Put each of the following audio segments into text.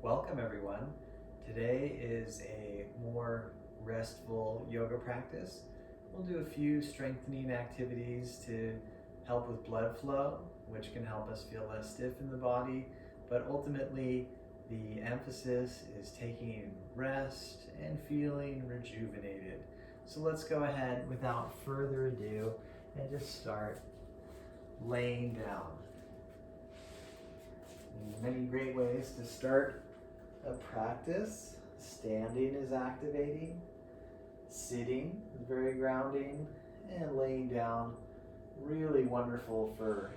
Welcome everyone. Today is a more restful yoga practice. We'll do a few strengthening activities to help with blood flow, which can help us feel less stiff in the body, but ultimately the emphasis is taking rest and feeling rejuvenated. So let's go ahead without further ado and just start laying down. There's many great ways to start a practice. Standing is activating, sitting is very grounding, and laying down really wonderful for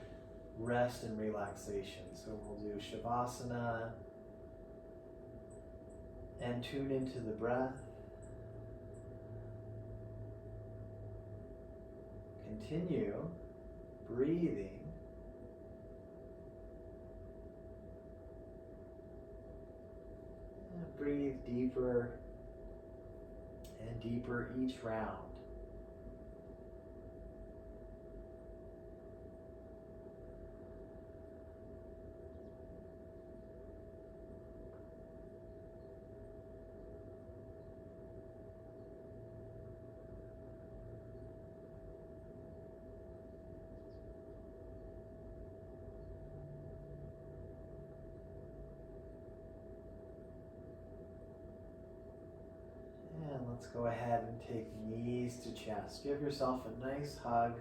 rest and relaxation. So we'll do Shavasana and tune into the breath. Continue breathing. Breathe deeper and deeper each round. And let's go ahead and take knees to chest. Give yourself a nice hug.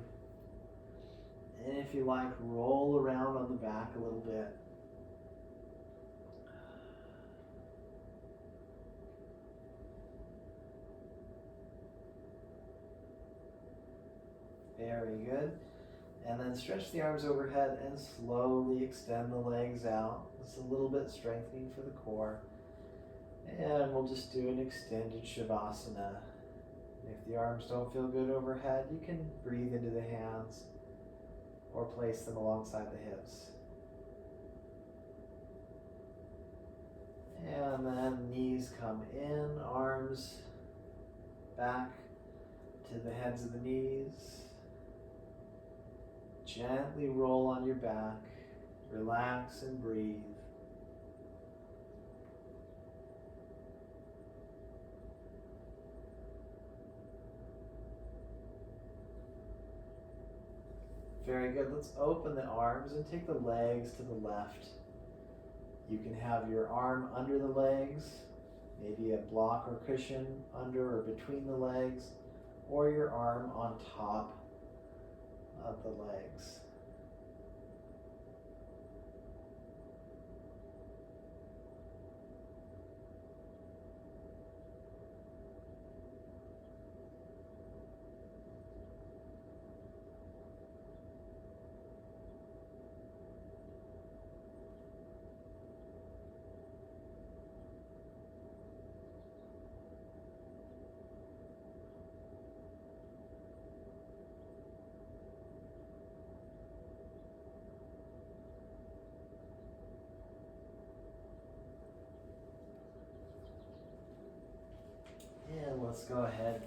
And if you like, roll around on the back a little bit. Very good. And then stretch the arms overhead and slowly extend the legs out. It's a little bit strengthening for the core. And we'll just do an extended Shavasana. If the arms don't feel good overhead, you can breathe into the hands or place them alongside the hips. And then knees come in, arms back to the heads of the knees. Gently roll on your back, relax and breathe. Very good. Let's open the arms and take the legs to the left. You can have your arm under the legs, maybe a block or cushion under or between the legs, or your arm on top of the legs. And let's go ahead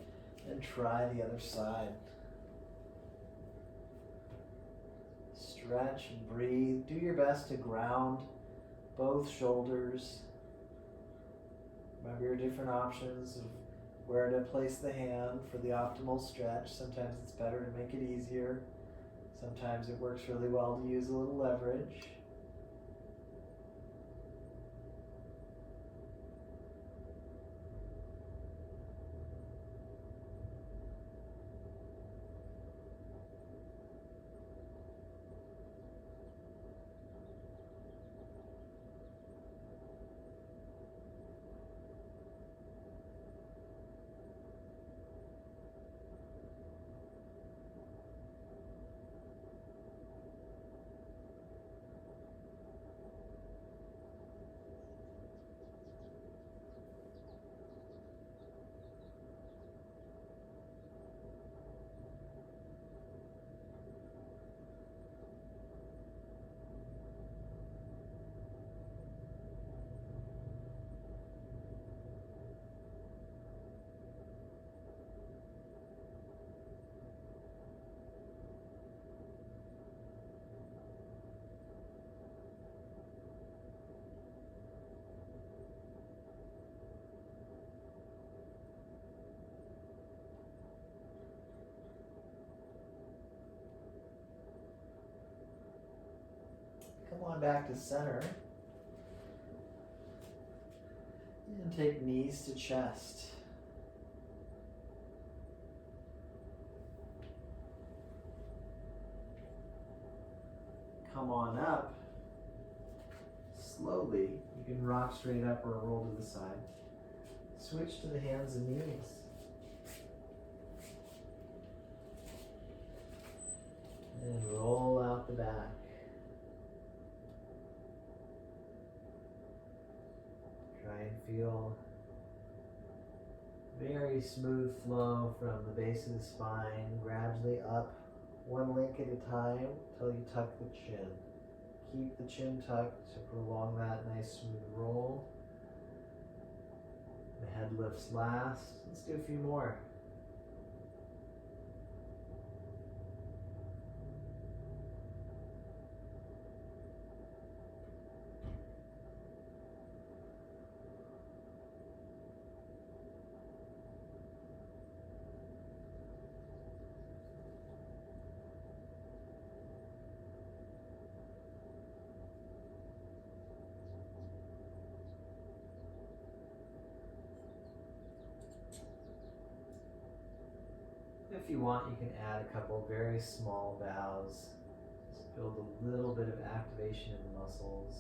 and try the other side. Stretch and breathe. Do your best to ground both shoulders. Remember your different options of where to place the hand for the optimal stretch. Sometimes it's better to make it easier. Sometimes it works really well to use a little leverage. Come on back to center. And take knees to chest. Come on up. Slowly, you can rock straight up or roll to the side. Switch to the hands and knees. And roll out the back. Try and feel very smooth flow from the base of the spine, gradually up, one link at a time until you tuck the chin. Keep the chin tucked to prolong that nice smooth roll. The head lifts last. Let's do a few more. If you want, you can add a couple very small bows. Just build a little bit of activation in the muscles.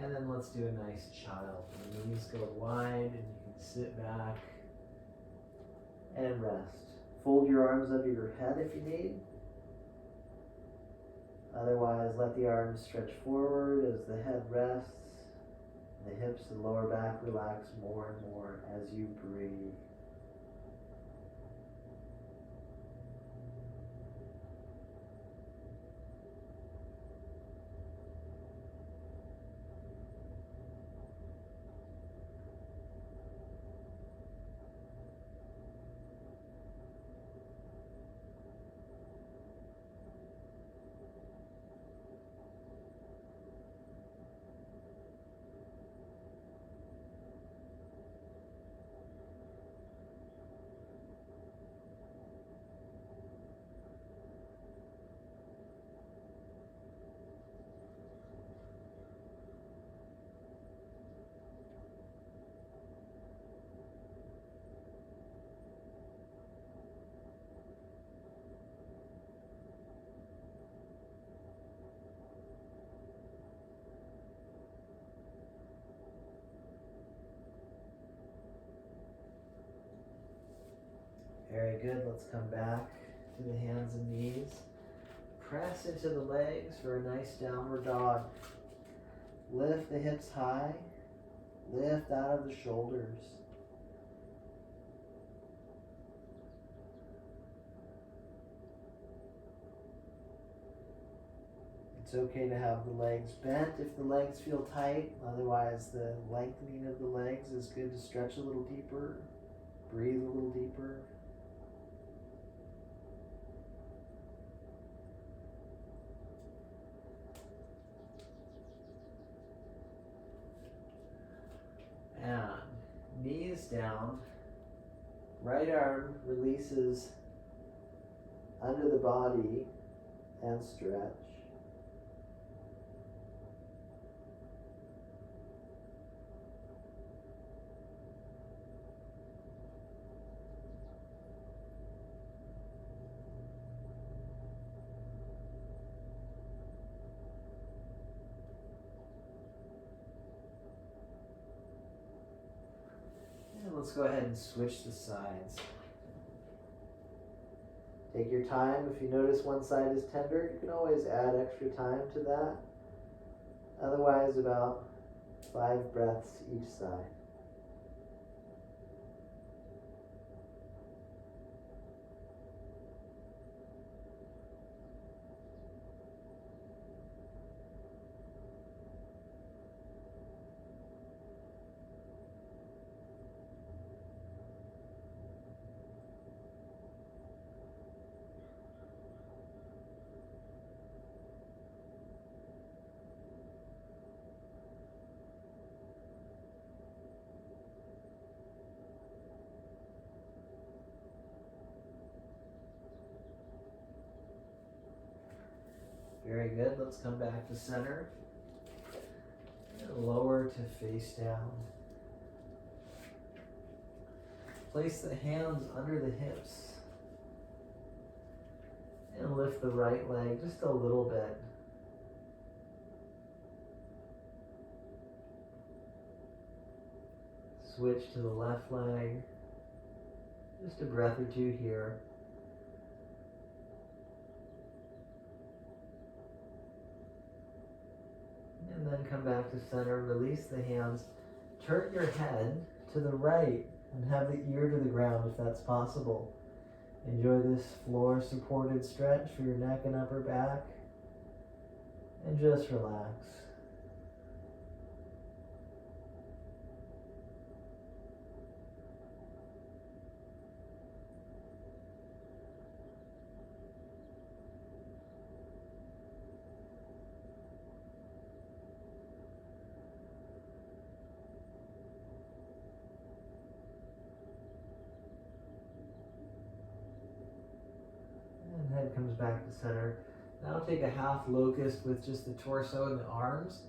And then let's do a nice child. The knees go wide and you can sit back and rest. Fold your arms under your head if you need. Otherwise, let the arms stretch forward as the head rests. The hips and lower back relax more and more as you breathe. Very good. Let's come back to the hands and knees. Press into the legs for a nice downward dog. Lift the hips high. Lift out of the shoulders. It's okay to have the legs bent if the legs feel tight. Otherwise, the lengthening of the legs is good to stretch a little deeper. Breathe a little deeper. And knees down, right arm releases under the body and stretch. Let's go ahead and switch the sides. Take your time. If you notice one side is tender, you can always add extra time to that. Otherwise, about 5 breaths each side. Very good. Let's come back to center. And lower to face down. Place the hands under the hips. And lift the right leg just a little bit. Switch to the left leg. Just a breath or two here. And then come back to center, release the hands, turn your head to the right and have the ear to the ground if that's possible. Enjoy this floor supported stretch for your neck and upper back, and just relax. Head comes back to center. Now take a half locust with just the torso and the arms.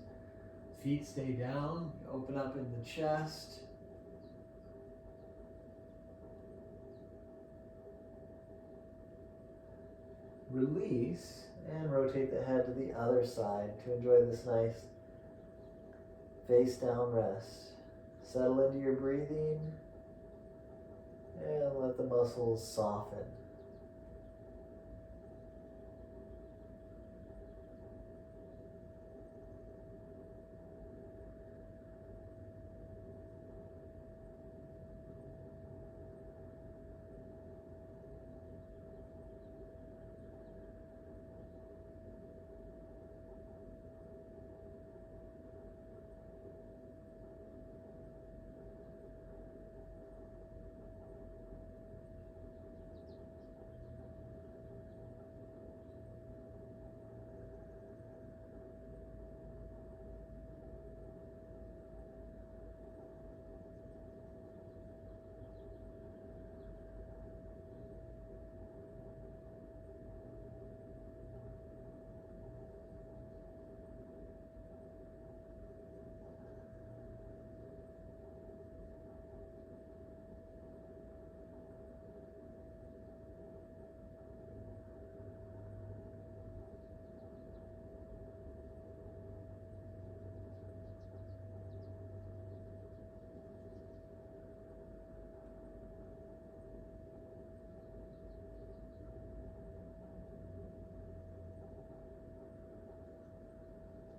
Feet stay down. Open up in the chest. Release and rotate the head to the other side to enjoy this nice face down rest. Settle into your breathing and let the muscles soften.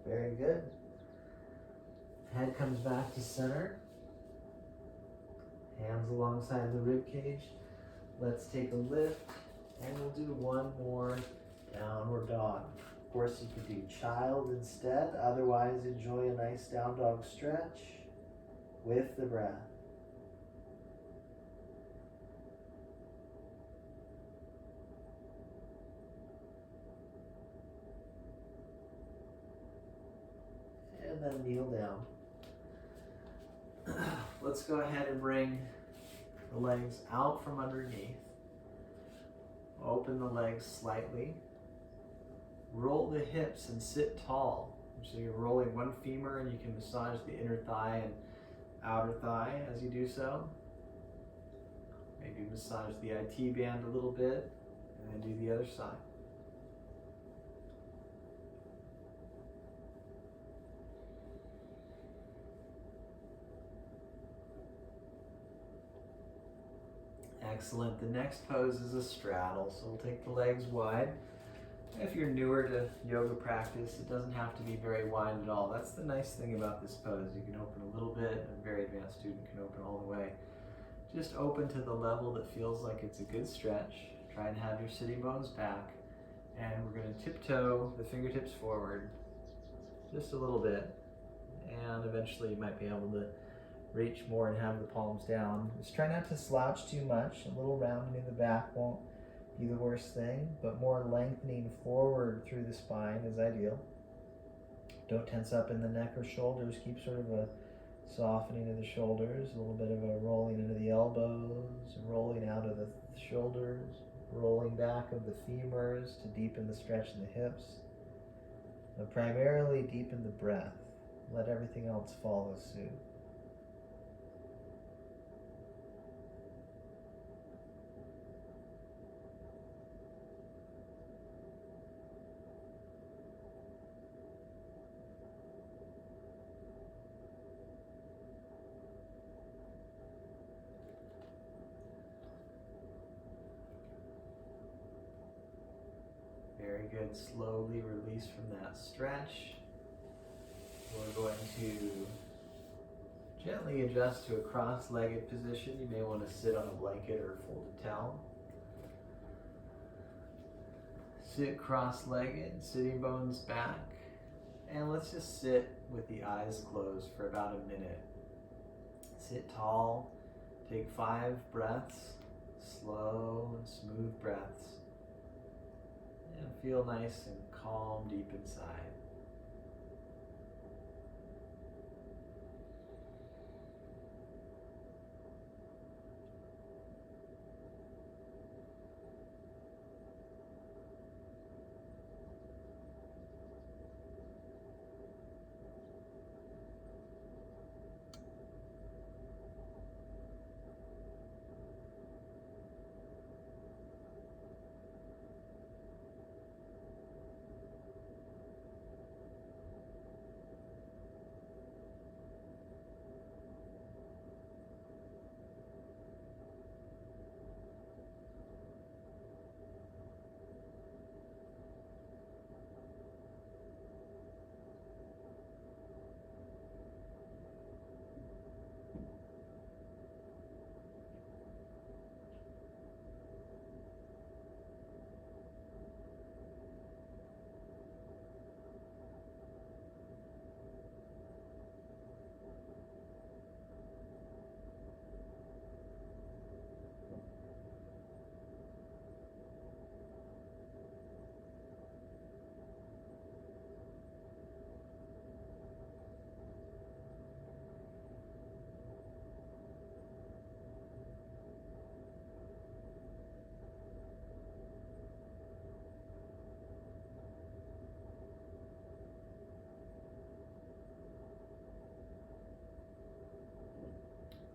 Very good. Head comes back to center. Hands alongside the rib cage. Let's take a lift and we'll do one more downward dog. Of course, you could do child instead. Otherwise, enjoy a nice down dog stretch with the breath. And then kneel down. Let's go ahead and bring the legs out from underneath. Open the legs slightly. Roll the hips and sit tall. So you're rolling one femur and you can massage the inner thigh and outer thigh as you do so. Maybe massage the IT band a little bit and then do the other side. Excellent. The next pose is a straddle. So we'll take the legs wide. If you're newer to yoga practice, it doesn't have to be very wide at all. That's the nice thing about this pose. You can open a little bit, a very advanced student can open all the way. Just open to the level that feels like it's a good stretch. Try and have your sitting bones back. And we're going to tiptoe the fingertips forward just a little bit. And eventually you might be able to reach more and have the palms down. Just try not to slouch too much. A little rounding in the back won't be the worst thing, but more lengthening forward through the spine is ideal. Don't tense up in the neck or shoulders. Keep sort of a softening of the shoulders, a little bit of a rolling into the elbows, rolling out of the shoulders, rolling back of the femurs to deepen the stretch in the hips. But primarily deepen the breath. Let everything else follow suit. Very good. Slowly release from that stretch. We're going to gently adjust to a cross-legged position. You may want to sit on a blanket or a folded towel. Sit cross-legged, sitting bones back. And let's just sit with the eyes closed for about a minute. Sit tall. Take 5 breaths. Slow and smooth breaths. And feel nice and calm deep inside.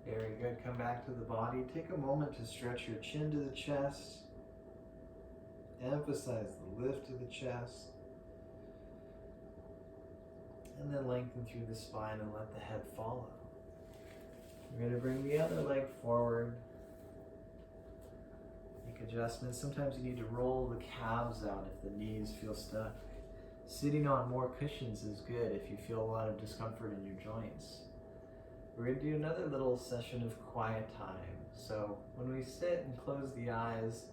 Very good. Come back to the body. Take a moment to stretch your chin to the chest. Emphasize the lift of the chest. And then lengthen through the spine and let the head follow. We're going to bring the other leg forward. Make adjustments. Sometimes you need to roll the calves out if the knees feel stuck. Sitting on more cushions is good if you feel a lot of discomfort in your joints. We're going to do another little session of quiet time. So when we sit and close the eyes,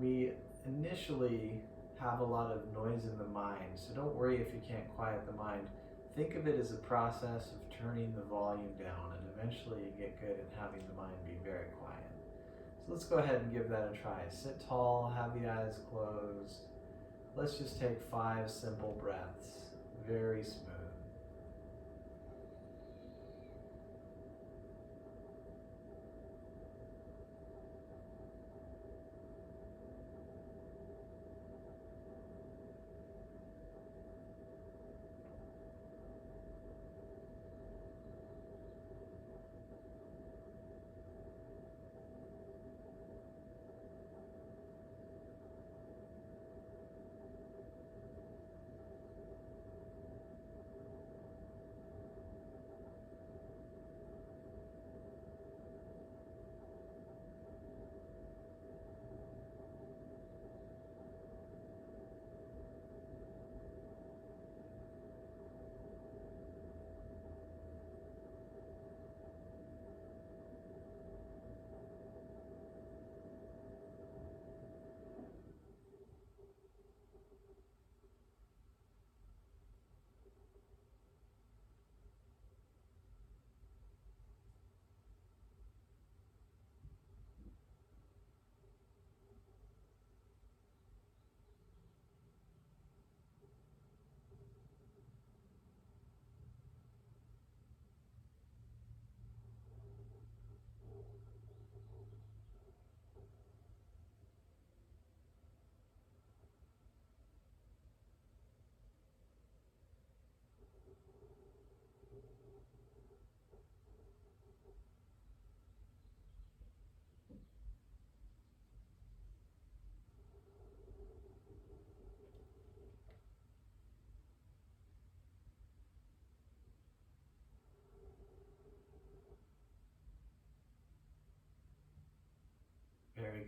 we initially have a lot of noise in the mind. So don't worry if you can't quiet the mind. Think of it as a process of turning the volume down, and eventually you get good at having the mind be very quiet. So let's go ahead and give that a try. Sit tall, have the eyes closed. Let's just take 5 simple breaths, very smooth.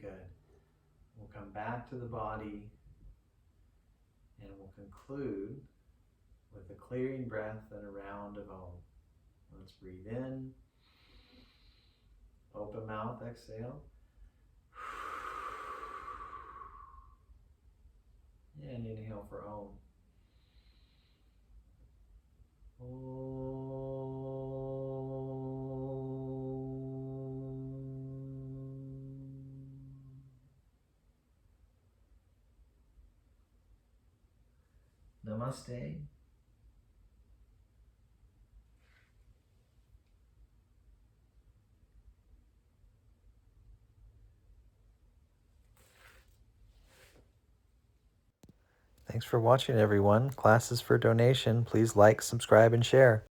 good. We'll come back to the body and we'll conclude with a clearing breath and a round of Om. Let's breathe in, open mouth, exhale. And inhale for Om. Namaste. Thanks for watching, everyone. Class is for donation. Please like, subscribe, and share.